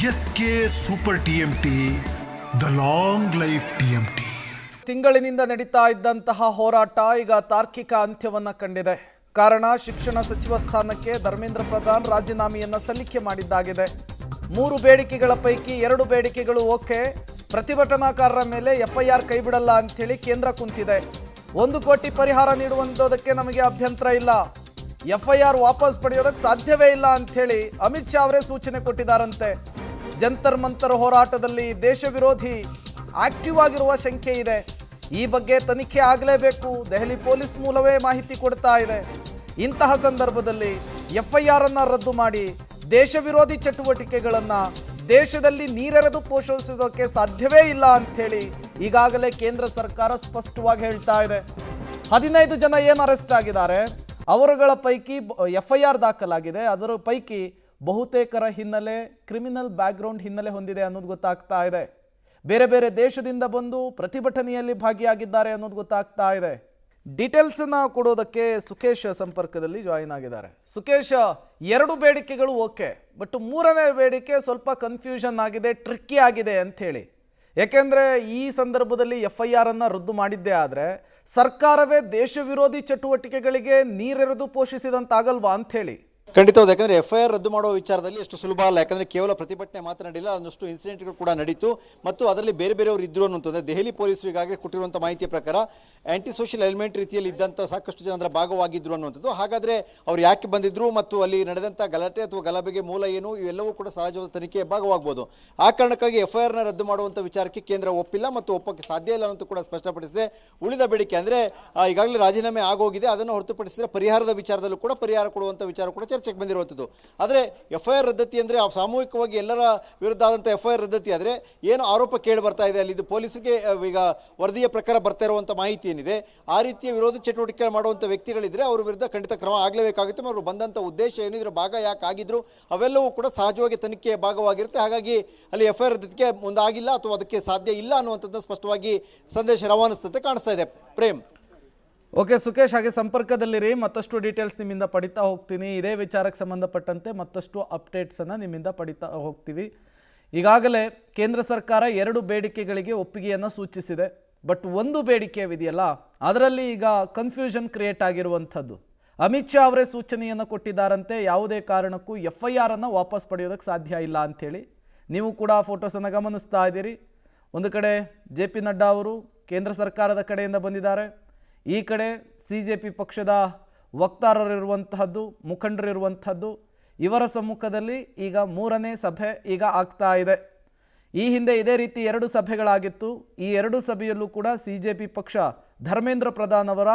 S K super TMT, the long life TMT. ತಿಂಗಳಿನಿಂದ ನಡೀತಾ ಇದ್ದಂತಹ ಹೋರಾಟ ಈಗ ತಾರ್ಕಿಕ ಅಂತ್ಯವನ್ನ ಕಂಡಿದೆ. ಕಾರಣ ಶಿಕ್ಷಣ ಸಚಿವ ಸ್ಥಾನಕ್ಕೆ ಧರ್ಮೇಂದ್ರ ಪ್ರಧಾನ್ ರಾಜೀನಾಮೆಯನ್ನ ಸಲ್ಲಿಕೆ ಮಾಡಿದ್ದಾಗಿದೆ. 3 ಬೇಡಿಕೆಗಳ ಪೈಕಿ 2 ಬೇಡಿಕೆಗಳು ಓಕೆ, ಪ್ರತಿಭಟನಾಕಾರರ ಮೇಲೆ ಎಫ್ಐಆರ್ ಕೈಬಿಡಲ್ಲ ಅಂತೇಳಿ ಕೇಂದ್ರ ಕುಂತಿದೆ. 1 ಕೋಟಿ ಪರಿಹಾರ ನೀಡುವಂಥದಕ್ಕೆ ನಮಗೆ ಅಭ್ಯಂತರ ಇಲ್ಲ, ಎಫ್ಐಆರ್ ವಾಪಸ್ ಪಡೆಯೋದಕ್ಕೆ ಸಾಧ್ಯವೇ ಇಲ್ಲ ಅಂಥೇಳಿ ಅಮಿತ್ ಶಾ ಅವರೇ ಸೂಚನೆ ಕೊಟ್ಟಿದ್ದಾರಂತೆ. ಜಂತರ್ ಮಂತರ್ ಹೋರಾಟದಲ್ಲಿ ದೇಶ ವಿರೋಧಿ ಆಕ್ಟಿವ್ ಆಗಿರುವ ಶಂಕೆ ಇದೆ. ಈ ಬಗ್ಗೆ ತನಿಖೆ ಆಗಲೇಬೇಕು, ದೆಹಲಿ ಪೊಲೀಸ್ ಮೂಲವೇ ಮಾಹಿತಿ ಕೊಡ್ತಾ ಇದೆ. ಇಂತಹ ಸಂದರ್ಭದಲ್ಲಿ ಎಫ್ಐಆರ್ ಅನ್ನ ರದ್ದು ಮಾಡಿ ದೇಶ ವಿರೋಧಿ ಚಟುವಟಿಕೆಗಳನ್ನು ದೇಶದಲ್ಲಿ ನೀರೆರೆದು ಪೋಷಿಸೋದಕ್ಕೆ ಸಾಧ್ಯವೇ ಇಲ್ಲ ಅಂಥೇಳಿ ಈಗಾಗಲೇ ಕೇಂದ್ರ ಸರ್ಕಾರ ಸ್ಪಷ್ಟವಾಗಿ ಹೇಳ್ತಾ ಇದೆ. 15 ಜನ ಏನು ಅರೆಸ್ಟ್ ಆಗಿದ್ದಾರೆ, ಅವರುಗಳ ಪೈಕಿ ಎಫ್ಐಆರ್ ದಾಖಲಾಗಿದೆ. ಅದರ ಪೈಕಿ ಬಹುತೇಕರ ಹಿನ್ನೆಲೆ ಕ್ರಿಮಿನಲ್ ಬ್ಯಾಕ್ಗ್ರೌಂಡ್ ಹಿನ್ನೆಲೆ ಹೊಂದಿದೆ ಅನ್ನೋದು ಗೊತ್ತಾಗ್ತಾ ಇದೆ. ಬೇರೆ ಬೇರೆ ದೇಶದಿಂದ ಬಂದು ಪ್ರತಿಭಟನೆಯಲ್ಲಿ ಭಾಗಿಯಾಗಿದ್ದಾರೆ ಅನ್ನೋದು ಗೊತ್ತಾಗ್ತಾ ಇದೆ. ಡೀಟೇಲ್ಸನ್ನು ಕೊಡೋದಕ್ಕೆ ಸುಖೇಶ್ ಸಂಪರ್ಕದಲ್ಲಿ ಜಾಯಿನ್ ಆಗಿದ್ದಾರೆ. ಸುಖೇಶ್, 2 ಬೇಡಿಕೆಗಳು ಓಕೆ, ಬಟ್ 3ನೇ ಬೇಡಿಕೆ ಸ್ವಲ್ಪ ಕನ್ಫ್ಯೂಷನ್ ಆಗಿದೆ, ಟ್ರಿಕ್ಕಿ ಆಗಿದೆ ಅಂಥೇಳಿ. ಯಾಕೆಂದರೆ ಈ ಸಂದರ್ಭದಲ್ಲಿ ಎಫ್ಐಆರ್ ಅನ್ನು ರದ್ದು ಮಾಡಿದ್ದೇ ಆದರೆ ಸರ್ಕಾರವೇ ದೇಶ ವಿರೋಧಿ ಚಟುವಟಿಕೆಗಳಿಗೆ ನೀರೆರೆದು ಪೋಷಿಸಿದಂತಾಗಲ್ವಾ ಅಂಥೇಳಿ. ಖಂಡಿತವಾದ, ಯಾಕಂದರೆ ಎಫ್ಐಆರ್ ರದ್ದು ಮಾಡುವ ವಿಚಾರದಲ್ಲಿ ಅಷ್ಟು ಸುಲಭ ಅಲ್ಲ. ಯಾಕಂದರೆ ಕೇವಲ ಪ್ರತಿಭಟನೆ ಮಾತನಾಡಿಲ್ಲ, ಒಂದಷ್ಟು ಇನ್ಸಿಡೆಂಟ್ಗಳು ಕೂಡ ನಡೀತು ಮತ್ತು ಅದರಲ್ಲಿ ಬೇರೆ ಬೇರೆಯವರು ಇದ್ರು ಅನ್ನುವಂಥದ್ದು ದೆಹಲಿ ಪೊಲೀಸರು ಈಗಾಗಲೇ ಕೊಟ್ಟಿರುವಂಥ ಮಾಹಿತಿಯ ಪ್ರಕಾರ ಆ್ಯಂಟಿ ಸೋಷಿಯಲ್ ಎಲಿಮೆಂಟ್ ರೀತಿಯಲ್ಲಿ ಇದ್ದಂಥ ಸಾಕಷ್ಟು ಜನ ಅದರ ಭಾಗವಾಗಿದ್ದರು ಅನ್ನುವಂಥದ್ದು. ಹಾಗಾದರೆ ಅವ್ರು ಯಾಕೆ ಬಂದಿದ್ರು ಮತ್ತು ಅಲ್ಲಿ ನಡೆದಂಥ ಗಲಾಟೆ ಅಥವಾ ಗಲಭೆಗೆ ಮೂಲ ಏನು, ಇವೆಲ್ಲವೂ ಕೂಡ ಸಹಜವಾದ ತನಿಖೆಯ ಭಾಗವಾಗಬಹುದು. ಆ ಕಾರಣಕ್ಕಾಗಿ ಎಫ್ಐಆರ್ನ ರದ್ದು ಮಾಡುವಂಥ ವಿಚಾರಕ್ಕೆ ಕೇಂದ್ರ ಒಪ್ಪಿಲ್ಲ ಮತ್ತು ಒಪ್ಪಕ್ಕೆ ಸಾಧ್ಯ ಇಲ್ಲ ಅಂತ ಕೂಡ ಸ್ಪಷ್ಟಪಡಿಸಿದೆ. ಉಳಿದ ಬೇಡಿಕೆ ಅಂದರೆ ಈಗಾಗಲೇ ರಾಜೀನಾಮೆ ಆಗೋಗಿದೆ, ಅದನ್ನು ಹೊರತುಪಡಿಸಿದರೆ ಪರಿಹಾರದ ವಿಚಾರದಲ್ಲೂ ಕೂಡ ಪರಿಹಾರ ಕೊಡುವಂಥ ವಿಚಾರ ಕೂಡ ಚರ್ಚೆಗೆ ಬಂದಿರುವಂಥದ್ದು. ಆದರೆ ಎಫ್ಐಆರ್ ರದ್ದತಿ ಅಂದರೆ ಸಾಮೂಹಿಕವಾಗಿ ಎಲ್ಲರ ವಿರುದ್ಧ ಆದಂಥ ಎಫ್ಐಆರ್ ರದ್ದತಿ ಆದರೆ ಏನು ಆರೋಪ ಕೇಳಿ ಬರ್ತಾ ಇದೆ, ಅಲ್ಲಿ ಇದು ಪೊಲೀಸರಿಗೆ ಈಗ ವರದಿಯ ಪ್ರಕಾರ ಬರ್ತಾ ಇರುವಂಥ ಮಾಹಿತಿ ಏನಿದೆ, ಆ ರೀತಿಯ ವಿರೋಧ ಚಟುವಟಿಕೆ ಮಾಡುವಂಥ ವ್ಯಕ್ತಿಗಳಿದ್ರೆ ಅವ್ರ ವಿರುದ್ಧ ಖಂಡಿತ ಕ್ರಮ ಆಗಲೇಬೇಕಾಗುತ್ತೆ. ಅವರು ಬಂದಂಥ ಉದ್ದೇಶ ಏನು, ಇದರ ಭಾಗ ಯಾಕೆ ಆಗಿದ್ರು, ಅವೆಲ್ಲವೂ ಕೂಡ ಸಹಜವಾಗಿ ತನಿಖೆಯ ಭಾಗವಾಗಿರುತ್ತೆ. ಹಾಗಾಗಿ ಅಲ್ಲಿ ಎಫ್ಐಆರ್ ರದ್ದತಿಗೆ ಮುಂದಾಗಿಲ್ಲ ಅಥವಾ ಅದಕ್ಕೆ ಸಾಧ್ಯ ಇಲ್ಲ ಅನ್ನುವಂಥದ್ದು ಸ್ಪಷ್ಟವಾಗಿ ಸಂದೇಶ ರವಾನಿಸ್ತಂತೆ ಕಾಣಿಸ್ತಾ ಇದೆ. ಪ್ರೇಮ್. ಓಕೆ ಸುಖೇಶ್, ಹಾಗೆ ಸಂಪರ್ಕದಲ್ಲಿರಿ, ಮತ್ತಷ್ಟು ಡೀಟೇಲ್ಸ್ ನಿಮ್ಮಿಂದ ಪಡಿತಾ ಹೋಗ್ತೀನಿ. ಇದೇ ವಿಚಾರಕ್ಕೆ ಸಂಬಂಧಪಟ್ಟಂತೆ ಮತ್ತಷ್ಟು ಅಪ್ಡೇಟ್ಸನ್ನು ನಿಮ್ಮಿಂದ ಪಡಿತಾ ಹೋಗ್ತೀವಿ. ಈಗಾಗಲೇ ಕೇಂದ್ರ ಸರ್ಕಾರ 2 ಬೇಡಿಕೆಗಳಿಗೆ ಒಪ್ಪಿಗೆಯನ್ನು ಸೂಚಿಸಿದೆ. ಬಟ್ 1 ಬೇಡಿಕೆ ಇದೆಯಲ್ಲ, ಅದರಲ್ಲಿ ಈಗ ಕನ್ಫ್ಯೂಷನ್ ಕ್ರಿಯೇಟ್ ಆಗಿರುವಂಥದ್ದು. ಅಮಿತ್ ಶಾ ಅವರೇ ಸೂಚನೆಯನ್ನು ಕೊಟ್ಟಿದ್ದಾರಂತೆ, ಯಾವುದೇ ಕಾರಣಕ್ಕೂ ಎಫ್ಐಆರ್ ಅನ್ನು ವಾಪಸ್ ಪಡೆಯೋದಕ್ಕೆ ಸಾಧ್ಯ ಇಲ್ಲ ಅಂಥೇಳಿ. ನೀವು ಕೂಡ ಆ ಫೋಟೋಸನ್ನು ಗಮನಿಸ್ತಾ ಇದ್ದೀರಿ. ಒಂದು ಕಡೆ JP ನಡ್ಡಾ ಅವರು ಕೇಂದ್ರ ಸರ್ಕಾರದ ಕಡೆಯಿಂದ ಬಂದಿದ್ದಾರೆ, ಈ ಕಡೆ CJP ಪಕ್ಷದ ವಕ್ತಾರರಿರುವಂತಹದ್ದು, ಮುಖಂಡರಿರುವಂಥದ್ದು. ಇವರ ಸಮ್ಮುಖದಲ್ಲಿ ಈಗ 3ನೇ ಸಭೆ ಈಗ ಆಗ್ತಾ ಇದೆ. ಈ ಹಿಂದೆ ಇದೇ ರೀತಿ 2 ಸಭೆಗಳಾಗಿತ್ತು. ಈ 2 ಸಭೆಯಲ್ಲೂ ಕೂಡ CJP ಪಕ್ಷ ಧರ್ಮೇಂದ್ರ ಪ್ರಧಾನ್ ಅವರ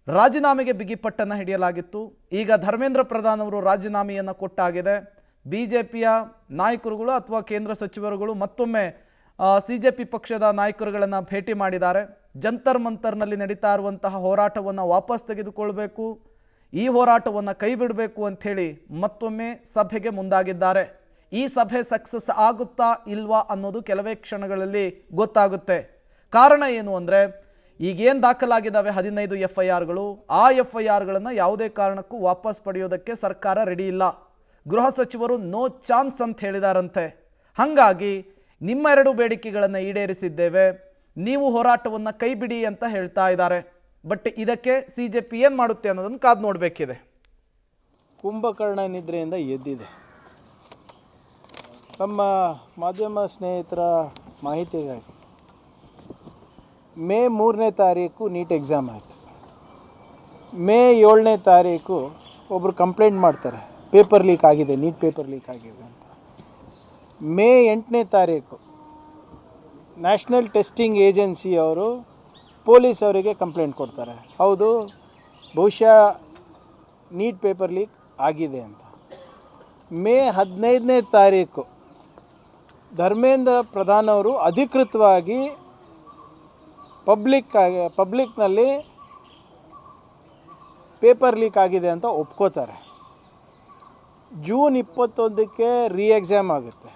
ರಾಜೀನಾಮೆಗೆ ಬಿಗಿಪಟ್ಟನ್ನು ಹಿಡಿಯಲಾಗಿತ್ತು. ಈಗ ಧರ್ಮೇಂದ್ರ ಪ್ರಧಾನ್ ಅವರು ರಾಜೀನಾಮೆಯನ್ನು ಕೊಟ್ಟಾಗಿದೆ. BJPಯ ನಾಯಕರುಗಳು ಅಥವಾ ಕೇಂದ್ರ ಸಚಿವರುಗಳು ಮತ್ತೊಮ್ಮೆ CJP ಪಕ್ಷದ ನಾಯಕರುಗಳನ್ನು ಭೇಟಿ ಮಾಡಿದ್ದಾರೆ. ಜಂತರ್ ಮಂತರ್ನಲ್ಲಿ ನಡೀತಾ ಇರುವಂತಹ ಹೋರಾಟವನ್ನು ವಾಪಸ್ ತೆಗೆದುಕೊಳ್ಬೇಕು, ಈ ಹೋರಾಟವನ್ನು ಕೈ ಬಿಡಬೇಕು ಅಂಥೇಳಿ ಮತ್ತೊಮ್ಮೆ ಸಭೆಗೆ ಮುಂದಾಗಿದ್ದಾರೆ. ಈ ಸಭೆ ಸಕ್ಸಸ್ ಆಗುತ್ತಾ ಇಲ್ವಾ ಅನ್ನೋದು ಕೆಲವೇ ಕ್ಷಣಗಳಲ್ಲಿ ಗೊತ್ತಾಗುತ್ತೆ. ಕಾರಣ ಏನು ಅಂದರೆ, ಈಗೇನು ದಾಖಲಾಗಿದ್ದಾವೆ 15 ಎಫ್ಐಆರ್ಗಳು, ಆ ಎಫ್ಐಆರ್ಗಳನ್ನು ಯಾವುದೇ ಕಾರಣಕ್ಕೂ ವಾಪಸ್ ಪಡೆಯೋದಕ್ಕೆ ಸರ್ಕಾರ ರೆಡಿ ಇಲ್ಲ. ಗೃಹ ಸಚಿವರು ನೋ ಚಾನ್ಸ್ ಅಂತ ಹೇಳಿದಾರಂತೆ. ಹಾಗಾಗಿ ನಿಮ್ಮ 2 ಬೇಡಿಕೆಗಳನ್ನು ಈಡೇರಿಸಿದ್ದೇವೆ, ನೀವು ಹೋರಾಟವನ್ನು ಕೈ ಬಿಡಿ ಅಂತ ಹೇಳ್ತಾ ಇದ್ದಾರೆ. ಬಟ್ ಇದಕ್ಕೆ CJP ಏನು ಮಾಡುತ್ತೆ ಅನ್ನೋದನ್ನು ಕಾದು ನೋಡಬೇಕಿದೆ. ಕುಂಭಕರ್ಣ ನಿದ್ರೆಯಿಂದ ಎದ್ದಿದೆ. ನಮ್ಮ ಮಾಧ್ಯಮ ಸ್ನೇಹಿತರ ಮಾಹಿತಿಗಾಗಿ ಮೇ 3ನೇ ತಾರೀಕು ನೀಟ್ ಎಕ್ಸಾಮ್ ಆಯಿತು. ಮೇ 7ನೇ ತಾರೀಕು ಒಬ್ಬರು ಕಂಪ್ಲೇಂಟ್ ಮಾಡ್ತಾರೆ, ಪೇಪರ್ ಲೀಕ್ ಆಗಿದೆ, ನೀಟ್ ಪೇಪರ್ ಲೀಕ್ ಆಗಿದೆ ಅಂತ. ಮೇ 8ನೇ ತಾರೀಕು ನ್ಯಾಷನಲ್ ಟೆಸ್ಟಿಂಗ್ ಏಜೆನ್ಸಿ ಅವರು ಪೊಲೀಸ್ ಅವರಿಗೆ ಕಂಪ್ಲೇಂಟ್ ಕೊಡ್ತಾರೆ, ಹೌದು ಬಹುಶಃ ನೀಟ್ ಪೇಪರ್ ಲೀಕ್ ಆಗಿದೆ ಅಂತ. ಮೇ 15ನೇ ತಾರೀಕು ಧರ್ಮೇಂದ್ರ ಪ್ರಧಾನ್ ಅವರು ಅಧಿಕೃತವಾಗಿ ಪಬ್ಲಿಕ್ನಲ್ಲಿ ಪೇಪರ್ ಲೀಕ್ ಆಗಿದೆ ಅಂತ ಒಪ್ಕೋತಾರೆ. ಜೂನ್ 21ಕ್ಕೆ ಎಕ್ಸಾಮ್ ಆಗುತ್ತೆ.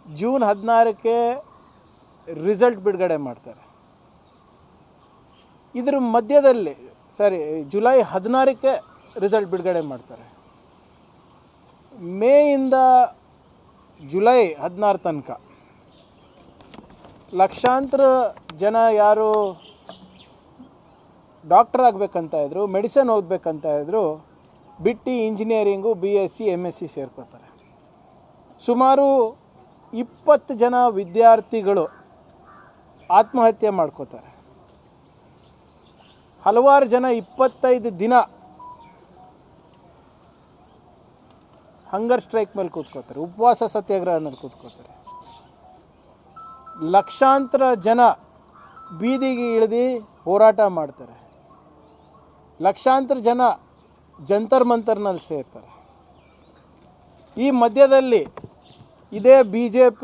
ಜೂನ್ 16ಕ್ಕೆ ರಿಸಲ್ಟ್ ಬಿಡುಗಡೆ ಮಾಡ್ತಾರೆ. ಇದರ ಮಧ್ಯದಲ್ಲಿ ಜುಲೈ 16ಕ್ಕೆ ರಿಸಲ್ಟ್ ಬಿಡುಗಡೆ ಮಾಡ್ತಾರೆ. ಮೇಯಿಂದ ಜುಲೈ 16 ತನಕ ಲಕ್ಷಾಂತರ ಜನ ಯಾರು ಡಾಕ್ಟರ್ ಆಗಬೇಕಂತ ಇದ್ರು, ಮೆಡಿಸನ್ ಓದಬೇಕಂತ ಇದ್ರು, ಬಿಟ್ಟು ಇಂಜಿನಿಯರಿಂಗು BSc MSc ಸೇರ್ಕೋತಾರೆ. ಸುಮಾರು 20 ಜನ ವಿದ್ಯಾರ್ಥಿಗಳು ಆತ್ಮಹತ್ಯೆ ಮಾಡ್ಕೋತಾರೆ. ಹಲವಾರು ಜನ 25 ದಿನ ಹಂಗರ್ ಸ್ಟ್ರೈಕ್ ಮೇಲೆ ಕೂತ್ಕೋತಾರೆ, ಉಪವಾಸ ಸತ್ಯಾಗ್ರಹ ಅನ್ನೋದು ಕೂತ್ಕೋತಾರೆ. ಲಕ್ಷಾಂತರ ಜನ ಬೀದಿಗೆ ಇಳಿದು ಹೋರಾಟ ಮಾಡ್ತಾರೆ. ಲಕ್ಷಾಂತರ ಜನ ಜಂತರ್ ಮಂತರ್ನಲ್ಲಿ ಸೇರ್ತಾರೆ. ಈ ಮಧ್ಯದಲ್ಲಿ ಇದೇ BJP